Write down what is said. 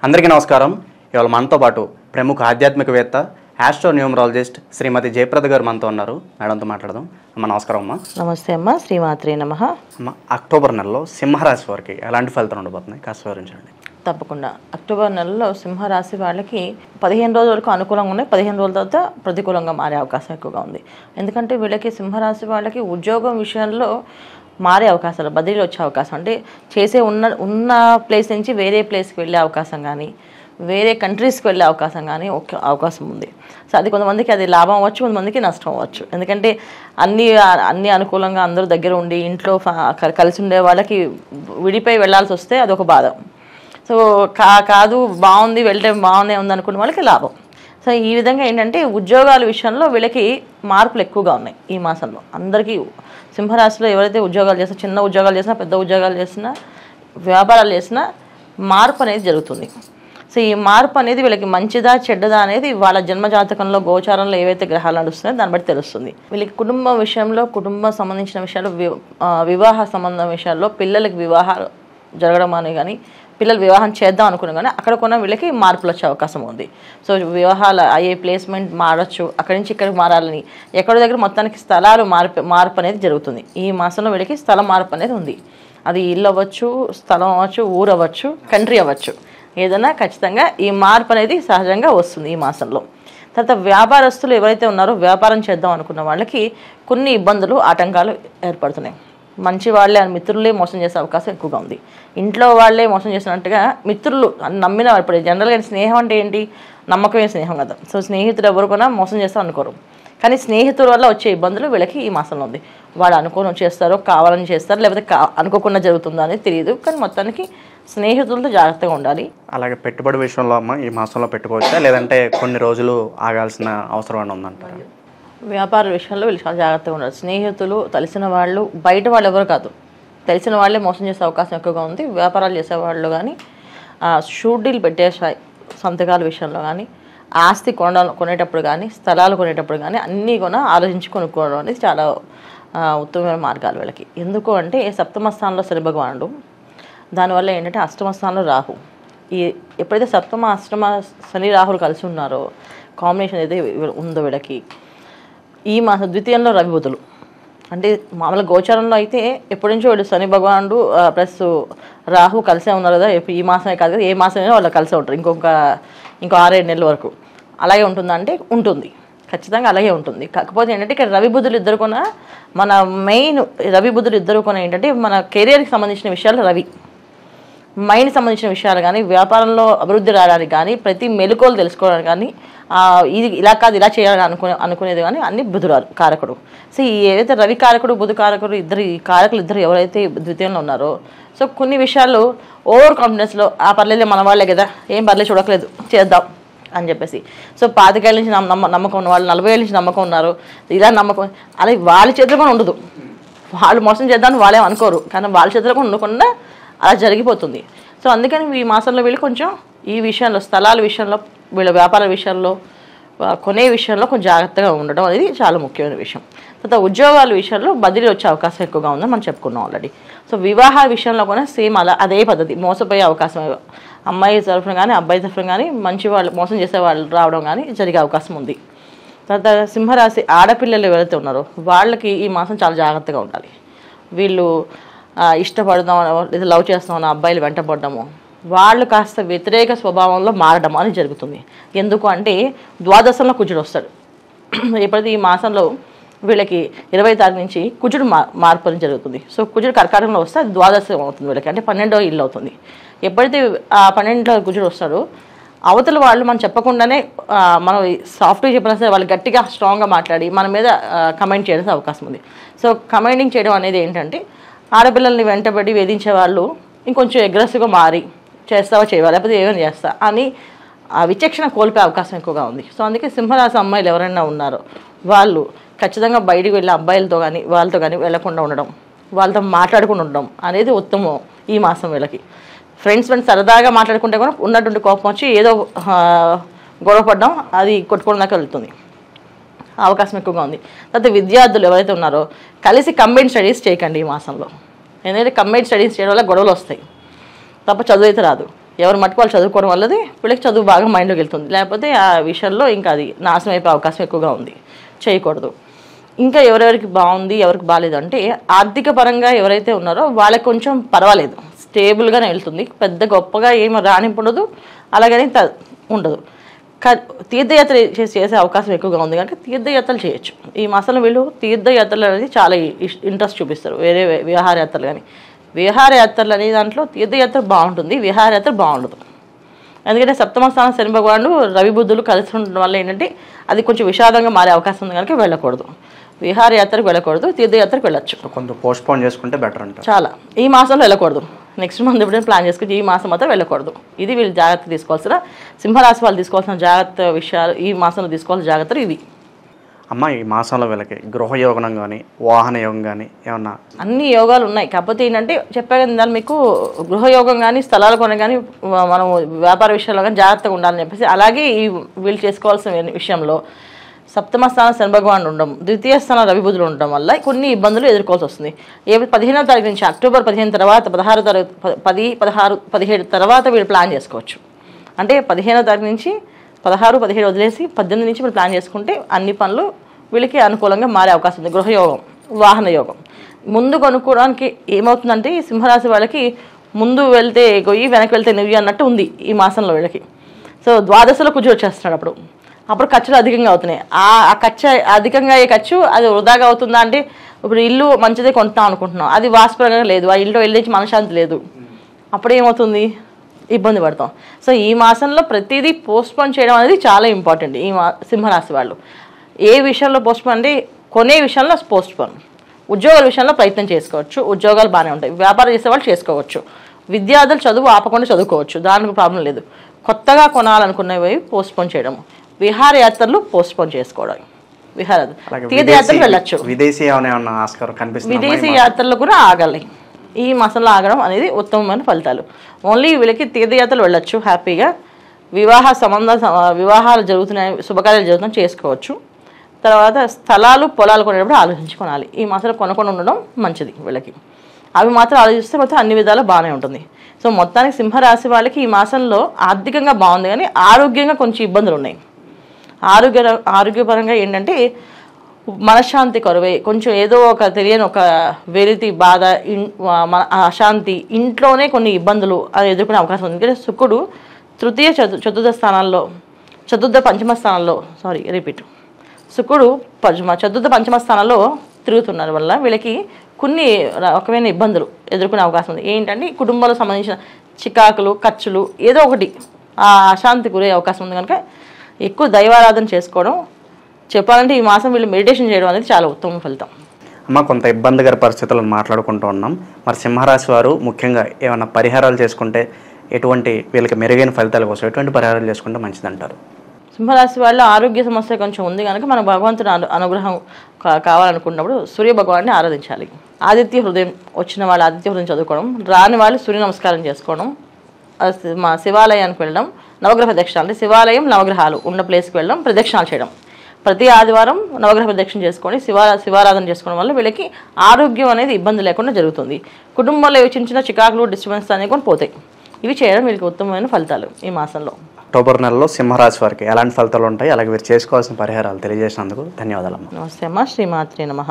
అందరికీ నమస్కారం. ఇవాళ మనతో పాటు ప్రముఖ ఆధ్యాత్మికవేత్త ఆస్ట్రోన్యూమరాలజిస్ట్ శ్రీమతి జయప్రద గారు మనతో ఉన్నారు. మేడంతో మాట్లాడదాం. అమ్మ నమస్కారం. అమ్మ నమస్తే అమ్మ. శ్రీమాత్రే నమః. అమ్మ, అక్టోబర్ నెలలో సింహరాశి వారికి ఎలాంటి ఫలితాలు ఉండబోతున్నాయి కాస్త వివరించండి. తప్పకుండా. అక్టోబర్ నెలలో సింహరాశి వాళ్ళకి 15 రోజుల వరకు అనుకూలంగా ఉన్నాయి. 15 రోజుల తర్వాత ప్రతికూలంగా మారే అవకాశం ఎక్కువగా ఉంది. ఎందుకంటే వీళ్ళకి సింహరాశి వాళ్ళకి ఉద్యోగం విషయంలో మారే అవకాశాలు, బదిలీలు వచ్చే అవకాశం, అంటే చేసే ఉన్న ప్లేస్ నుంచి వేరే ప్లేస్కి వెళ్ళే అవకాశం కానీ, వేరే కంట్రీస్కి వెళ్ళే అవకాశం కానీ అవకాశం ఉంది. సో అది కొంతమందికి అది లాభం అవ్వచ్చు, కొంతమందికి నష్టం అవ్వచ్చు. ఎందుకంటే అన్ని అనుకూలంగా అందరూ దగ్గర ఉండి ఇంట్లో కలిసి ఉండే వాళ్ళకి విడిపోయి వెళ్ళాల్సి వస్తే అదొక బాధ. సో కాదు బాగుంది, వెళ్తే బాగుందే ఉంది అనుకునే వాళ్ళకి లాభం. సో ఈ విధంగా ఏంటంటే ఉద్యోగాల విషయంలో వీళ్ళకి మార్పులు ఎక్కువగా ఉన్నాయి ఈ మాసంలో. అందరికీ సింహరాశిలో ఎవరైతే ఉద్యోగాలు చేసినా, చిన్న ఉద్యోగాలు చేసినా, పెద్ద ఉద్యోగాలు చేసినా, వ్యాపారాలు చేసినా మార్పు అనేది జరుగుతుంది. సో ఈ మార్పు అనేది వీళ్ళకి మంచిదా చెడ్డదా అనేది వాళ్ళ జన్మజాతకంలో గోచారంలో ఏవైతే గ్రహాలు నడుస్తున్నాయో దాన్ని బట్టి తెలుస్తుంది. వీళ్ళకి కుటుంబం విషయంలో, కుటుంబం సంబంధించిన విషయాలు, వివాహ సంబంధం విషయాల్లో, పిల్లలకి వివాహాలు జరగడం అని కానీ, పిల్లలు వివాహం చేద్దాం అనుకున్నా కానీ అక్కడ కొన్న వీళ్ళకి మార్పులు వచ్చే అవకాశం ఉంది. సో వివాహాలు అయ్యే ప్లేస్మెంట్ మారచ్చు, అక్కడి నుంచి ఇక్కడికి మారాలని, ఎక్కడి దగ్గర మొత్తానికి స్థలాలు మార్పు అనేది జరుగుతుంది. ఈ మాసంలో వీళ్ళకి స్థల మార్పు అనేది ఉంది. అది ఇల్లు అవ్వచ్చు, స్థలం అవ్వచ్చు, ఊరు అవ్వచ్చు, కంట్రీ అవ్వచ్చు, ఏదైనా ఖచ్చితంగా ఈ మార్పు అనేది సహజంగా వస్తుంది ఈ మాసంలో. తర్వాత వ్యాపారస్తులు ఎవరైతే ఉన్నారో వ్యాపారం చేద్దాం అనుకున్న వాళ్ళకి కొన్ని ఇబ్బందులు, ఆటంకాలు ఏర్పడుతున్నాయి. మంచి వాళ్ళే మిత్రులే మోసం చేసే అవకాశం ఎక్కువగా ఉంది. ఇంట్లో వాళ్ళే మోసం చేసినట్టుగా మిత్రులు నమ్మిన వాళ్ళు, ఇప్పుడు జనరల్గా స్నేహం అంటే ఏంటి, నమ్మకమే స్నేహం కదా. సో స్నేహితులు ఎవరు కూడా మోసం చేస్తారు అనుకోరు, కానీ స్నేహితుల వల్ల వచ్చే ఇబ్బందులు వీళ్ళకి ఈ మాసంలో ఉంది. వాళ్ళు అనుకోని చేస్తారో, కావాలని చేస్తారు, లేకపోతే అనుకోకుండా జరుగుతుందో అనేది తెలియదు. కానీ మొత్తానికి స్నేహితులతో జాగ్రత్తగా ఉండాలి. అలాగే పెట్టుబడి విషయంలో అమ్మ ఈ మాసంలో పెట్టుకోవచ్చా, లేదంటే కొన్ని రోజులు ఆగాల్సిన అవసరం అని ఉందంటారా? వ్యాపార విషయంలో వీళ్ళు చాలా జాగ్రత్తగా ఉండాలి. స్నేహితులు, తెలిసిన వాళ్ళు, బయట వాళ్ళు ఎవరు కాదు, తెలిసిన వాళ్ళే మోసం చేసే అవకాశం ఎక్కువగా ఉంది. వ్యాపారాలు చేసేవాళ్ళు కానీ, షూరిటీలు పెట్టే సంతకాల విషయంలో కానీ, ఆస్తి కొనేటప్పుడు కానీ, స్థలాలు కొనేటప్పుడు కానీ అన్నీ కూడా ఆలోచించి కొనుక్కోవడం అనేది చాలా ఉత్తమమైన మార్గాలు వీళ్ళకి. ఎందుకు అంటే సప్తమ స్థానంలో శని భగవానుడు, దానివల్ల ఏంటంటే అష్టమ స్థానంలో రాహు. ఎప్పుడైతే సప్తమ అష్టమ శని రాహులు కలిసి ఉన్నారో కాంబినేషన్ అయితే ఉందో వీళ్ళకి ఈ మాసం ద్వితీయంలో రవి బుధులు, అంటే మామూలుగా గోచారంలో అయితే ఎప్పటి నుంచో వీళ్ళు శని భగవానుడు ప్లస్ రాహు కలిసే ఉన్నారు కదా. ఈ మాసమే కాదు కదా, ఏ మాసమైనా వాళ్ళు కలిసే ఉంటారు. ఇంకో 6-7 నెలల వరకు అలాగే ఉంటుందంటే ఉంటుంది, ఖచ్చితంగా అలాగే ఉంటుంది. కాకపోతే ఏంటంటే ఇక్కడ రవి బుధులు ఇద్దరు కొన, మన మెయిన్ రవి బుధులు ఇద్దరు కొన ఏంటంటే మన కెరియర్కి సంబంధించిన విషయాలు, రవి మైండ్ సంబంధించిన విషయాలు కానీ, వ్యాపారంలో అభివృద్ధి రావడానికి కానీ, ప్రతి మెలకువలు తెలుసుకోవడానికి కానీ, ఇది ఇలా కాదు ఇలా చేయాలని అనుకునేది కానీ అన్ని బుధురాలు కారకుడు. సో ఏదైతే రవి కారకుడు, బుధ కారకుడు ఈ కారకులు ఇద్దరు ఎవరైతే ద్వితీయంలో ఉన్నారో, సో కొన్ని విషయాలు ఓవర్ కాన్ఫిడెన్స్లో పర్లేదు మన వాళ్ళే కదా, ఏం పర్లేదు చూడట్లేదు చేద్దాం అని చెప్పేసి. సో 25 ఏళ్ళ నుంచి నమ్మకం ఉన్న వాళ్ళు 40 ఏళ్ళ నుంచి నమ్మకం ఉన్నారు, ఇలా నమ్మకం అలా వాళ్ళ చేతిలో కూడా ఉండదు. వాళ్ళు మోసం చేద్దామని వాళ్ళేం అనుకోరు, కానీ వాళ్ళ చేతిలో కూడా ఉండకుండా అలా జరిగిపోతుంది. సో అందుకని ఈ మాసంలో వీళ్ళు కొంచెం ఈ విషయంలో, స్థలాల విషయంలో, వీళ్ళ వ్యాపార విషయంలో, కొనే విషయంలో కొంచెం జాగ్రత్తగా ఉండడం అనేది చాలా ముఖ్యమైన విషయం. తర్వాత ఉద్యోగాల విషయంలో బదిలీ వచ్చే అవకాశం ఎక్కువగా ఉందని మనం చెప్పుకున్నాం ఆల్రెడీ. సో వివాహ విషయంలో కూడా సేమ్ అదే పద్ధతి, మోసపోయే అవకాశం, అమ్మాయి తరఫున కానీ అబ్బాయి తరఫున కానీ మంచి వాళ్ళు మోసం చేసే వాళ్ళు రావడం కానీ జరిగే అవకాశం ఉంది. తర్వాత సింహరాశి ఆడపిల్లలు ఎవరైతే ఉన్నారో వాళ్ళకి ఈ మాసం చాలా జాగ్రత్తగా ఉండాలి. వీళ్ళు ఇష్టపడదాం లేదా లవ్ చేస్తామన్న అబ్బాయిలు వెంటపడడము, వాళ్ళు కాస్త వ్యతిరేక స్వభావంలో మారడం అని జరుగుతుంది. ఎందుకు అంటే ద్వాదశంలో కుజుడు వస్తాడు. ఎప్పుడైతే ఈ మాసంలో వీళ్ళకి 20వ తారీఖు నుంచి కుజుడు మార్పు అని జరుగుతుంది. సో కుజుడు కర్కాటకంలో వస్తే అది ద్వాదశం అవుతుంది వీళ్ళకి, అంటే 12వ ఇల్లు అవుతుంది. ఎప్పుడైతే ఆ 12లో కుజుడు వస్తాడో అవతల వాళ్ళు మనం చెప్పకుండానే, మనం సాఫ్ట్గా చెప్పినా సరే వాళ్ళు గట్టిగా స్ట్రాంగ్గా మాట్లాడి మన మీద కమెంట్ చేయడానికి అవకాశం ఉంది. సో కమెంటింగ్ చేయడం అనేది ఏంటంటే ఆడపిల్లల్ని వెంటబడి వేధించే వాళ్ళు ఇంకొంచెం అగ్రెసివ్గా మారి చేస్తావా చేయవా లేకపోతే ఏమైనా చేస్తా అని విచక్షణ కోల్పోయే అవకాశం ఎక్కువగా ఉంది. సో అందుకే సింహరాశి అమ్మాయిలు ఎవరైనా ఉన్నారో వాళ్ళు ఖచ్చితంగా బయటికి వెళ్ళే అబ్బాయిలతో కానీ వాళ్ళతో కానీ వెళ్లకుండా ఉండడం, వాళ్ళతో మాట్లాడుకుని ఉండడం అనేది ఉత్తమం ఈ మాసం వీళ్ళకి. ఫ్రెండ్స్ సరదాగా మాట్లాడుకుంటే కూడా ఉన్నటువంటి కోపం వచ్చి ఏదో గొడవ పడడం, అది కొట్టుకోవడం దాకా వెళ్తుంది, అవకాశం ఎక్కువగా ఉంది. తర్వాత విద్యార్థులు ఎవరైతే ఉన్నారో కలిసి కంబైన్డ్ స్టడీస్ చేయకండి ఈ మాసంలో. ఎందుకంటే కంబైన్డ్ స్టడీస్ చేయడం వల్ల గొడవలు వస్తాయి తప్ప చదువు అయితే రాదు. ఎవరు మట్టుకు వాళ్ళు చదువుకోవడం వల్లది వీళ్ళకి చదువు బాగా మైండ్లోకి వెళ్తుంది. లేకపోతే ఆ విషయంలో ఇంకా అది నాశనం అయిపోయే అవకాశం ఎక్కువగా ఉంది, చేయకూడదు. ఇంకా ఎవరెవరికి బాగుంది ఎవరికి బాగాలేదు అంటే ఆర్థిక పరంగా ఎవరైతే ఉన్నారో వాళ్ళకి కొంచెం పర్వాలేదు, స్టేబుల్గానే వెళ్తుంది, పెద్ద గొప్పగా ఏమో రానింపు ఉండదు, అలాగని ఉండదు. తీర్థయాత్ర చేసే అవకాశం ఎక్కువగా ఉంది కనుక తీర్థయాత్రలు చేయొచ్చు. ఈ మాసంలో వీళ్ళు తీర్థయాత్రలు అనేది చాలా ఇంట్రెస్ట్ చూపిస్తారు. వేరే విహారయాత్రలు కానీ, విహారయాత్రలు అనే దాంట్లో తీర్థయాత్ర బాగుంటుంది, విహారయాత్ర బాగుండదు. ఎందుకంటే సప్తమ స్థానం శని భగవానుడు రవి బుద్ధులు కలిసి ఉండడం వల్ల ఏంటంటే అది కొంచెం విషాదంగా మారే అవకాశం ఉంది కనుక వెళ్ళకూడదు. విహారయాత్రకు వెళ్ళకూడదు, తీర్థయాత్రకు వెళ్ళొచ్చు. కొంచెం పోస్ట్పోన్ చేసుకుంటే బెటర్ అంట. చాలా ఈ మాసంలో వెళ్ళకూడదు, నెక్స్ట్ మంత్ ఎప్పుడైనా ప్లాన్ చేసుకుని ఈ మాసం మాత్రం వెళ్ళకూడదు. ఇది వీళ్ళు జాగ్రత్త తీసుకోవాల్సిన, సింహరాశి వాళ్ళు తీసుకోవాల్సిన జాగ్రత్త విషయాలు, ఈ మాసంలో తీసుకోవాల్సిన జాగ్రత్తలు ఇవి. అమ్మ ఈ మాసంలో వీళ్ళకి గృహయోగం కానీ వాహన యోగం కానీ ఏమన్నా? అన్ని యోగాలు ఉన్నాయి, కాకపోతే ఏంటంటే చెప్పా కదా మీకు, గృహయోగం కానీ స్థలాలు కొన కానీ మనం వ్యాపార విషయాల్లో కానీ జాగ్రత్తగా ఉండాలని చెప్పేసి. అలాగే ఈ వీళ్ళు చేసుకోవాల్సిన విషయంలో సప్తమ స్థానం శని భగవానుడు ఉండడం, ద్వితీయ స్థానం రవి బుధులు ఉండడం వల్ల కొన్ని ఇబ్బందులు ఎదుర్కోవాల్సి వస్తుంది. 15వ తారీఖు నుంచి అక్టోబర్ 15 తర్వాత 16వ తారీఖు 10, 16, 17 తర్వాత వీళ్ళు ప్లాన్ చేసుకోవచ్చు. అంటే 15వ తారీఖు నుంచి 16, 17 వదిలేసి 18 నుంచి వీళ్ళు ప్లాన్ చేసుకుంటే అన్ని పనులు వీళ్ళకి అనుకూలంగా మారే అవకాశం ఉంది. గృహయోగం, వాహన యోగం ముందు కొనుక్కోవడానికి ఏమవుతుందంటే సింహరాశి వాళ్ళకి ముందు వెళ్తే గొయ్యి వెనక్కి వెళ్తే నెవ్వి అన్నట్టు ఉంది ఈ మాసంలో వీళ్ళకి. సో ద్వాదశలో కుజుడు వచ్చేస్తున్నాడు, అప్పుడు ఖర్చులు అధికంగా అవుతున్నాయి. ఆ ఖర్చు అధికంగా అయ్యే ఖర్చు అది వృధాగా అవుతుందా అంటే, ఇప్పుడు ఇల్లు మంచిదే కొంటాం అనుకుంటున్నాం, అది వాస్తవంగా లేదు, ఆ ఇల్లు వెళ్ళి మనశ్శాంతి లేదు, అప్పుడు ఏమవుతుంది, ఇబ్బంది పడతాం. సో ఈ మాసంలో ప్రతిదీ పోస్ట్పోన్ చేయడం అనేది చాలా ఇంపార్టెంట్. ఈ సింహరాశి వాళ్ళు ఏ విషయంలో పోస్ట్పోన్ అంటే కొనే విషయంలో పోస్ట్పోన్, ఉద్యోగాల విషయంలో ప్రయత్నం చేసుకోవచ్చు, ఉద్యోగాలు బాగానే ఉంటాయి, వ్యాపారం చేసే వాళ్ళు చేసుకోవచ్చు, విద్యార్థులు చదువు ఆపకుండా చదువుకోవచ్చు, దానికి ప్రాబ్లం లేదు. కొత్తగా కొనాలనుకునేవి పోస్ట్పోన్ చేయడం, విహారయాత్రలు పోస్ట్పోన్ చేసుకోవడం, తీర్థయాత్రలు వెళ్ళొచ్చు, విదేశీ యాత్రలు కూడా ఆగాలి. ఈ మాసంలో ఆగడం అనేది ఉత్తమమైన ఫలితాలు. ఓన్లీ వీళ్ళకి తీర్థయాత్రలు వెళ్ళొచ్చు హ్యాపీగా, వివాహాలు జరుగుతున్నాయి, శుభకార్యాలు జరుగుతున్నాయి చేసుకోవచ్చు. తర్వాత స్థలాలు పొలాలు కొనేటప్పుడు ఆలోచించి కొనాలి. ఈ మాసంలో కొనుక్కొని ఉండడం మంచిది వీళ్ళకి. అవి మాత్రం ఆలోచిస్తే మొత్తం అన్ని విధాలు బాగానే ఉంటుంది. సో మొత్తానికి సింహరాశి వాళ్ళకి ఈ మాసంలో ఆర్థికంగా బాగుంది, కానీ ఆరోగ్యంగా కొంచెం ఇబ్బందులు ఉన్నాయి. ఆరోగ్యపరంగా ఏంటంటే మనశ్శాంతి కొరవే, కొంచెం ఏదో ఒక తెలియని ఒక వెలితి బాధ, మన అశాంతి, ఇంట్లోనే కొన్ని ఇబ్బందులు అది ఎదుర్కొనే అవకాశం ఉంది. ఎందుకంటే శుక్రుడు తృతీయ చతుర్థ స్థానాల్లో, శుక్రుడు చతుర్థ పంచమ స్థానాల్లో తిరుగుతున్నారు వల్ల వీళ్ళకి కొన్ని రకమైన ఇబ్బందులు ఎదుర్కొనే అవకాశం ఉంది. ఏంటంటే కుటుంబాలకు సంబంధించిన చికాకులు, ఖర్చులు, ఏదో ఒకటి ఆ అశాంతి గురే అవకాశం ఉంది. కనుక ఎక్కువ దైవారాధన చేసుకోవడం, చెప్పాలంటే ఈ మాసం వీళ్ళు మెడిటేషన్ చేయడం అనేది చాలా ఉత్తమ ఫలితం. అమ్మ కొంత ఇబ్బందికర పరిస్థితులను మాట్లాడుకుంటూ ఉన్నాం. మరి సింహరాశి వారు ముఖ్యంగా ఏమైనా పరిహారాలు చేసుకుంటే ఎటువంటి వీళ్ళకి మెరుగైన ఫలితాల కోసం ఎటువంటి పరిహారాలు చేసుకుంటే మంచిదంటారు? సింహరాశి వాళ్ళ ఆరోగ్య సమస్య కొంచెం ఉంది కనుక మన భగవంతుని అనుగ్రహం కావాలనుకున్నప్పుడు సూర్య భగవాన్ని ఆరాధించాలి. ఆదిత్య హృదయం వచ్చిన వాళ్ళు ఆదిత్య హృదయం చదువుకోవడం, రాని వాళ్ళు సూర్య నమస్కారం చేసుకోవడం, మా శివాలయానికి వెళ్ళడం, నవగ్రహ ప్రదక్షిణాలు అంటే శివాలయం నవగ్రహాలు ఉన్న ప్లేస్కి వెళ్ళడం, ప్రదక్షిణాలు చేయడం, ప్రతి ఆదివారం నవగ్రహ ప్రదక్షిణ చేసుకొని శివారాధన చేసుకోవడం వల్ల వీళ్ళకి ఆరోగ్యం అనేది ఇబ్బంది లేకుండా జరుగుతుంది. కుటుంబంలో చిన్న చిన్న చికాకులు, డిస్టర్బెన్స్ అనేవి కూడా పోతాయి. ఇవి చేయడం వీళ్ళకి ఉత్తమమైన ఫలితాలు ఈ మాసంలో. అక్టోబర్ నెలలో సింహరాశి వారికి ఎలాంటి ఫలితాలు ఉంటాయి, అలాగే మీరు చేసుకోవాల్సిన పరిహారాలు తెలియజేసినందుకు ధన్యవాదాలు. నమస్తే అమ్మ. శ్రీమాత్రే నమః.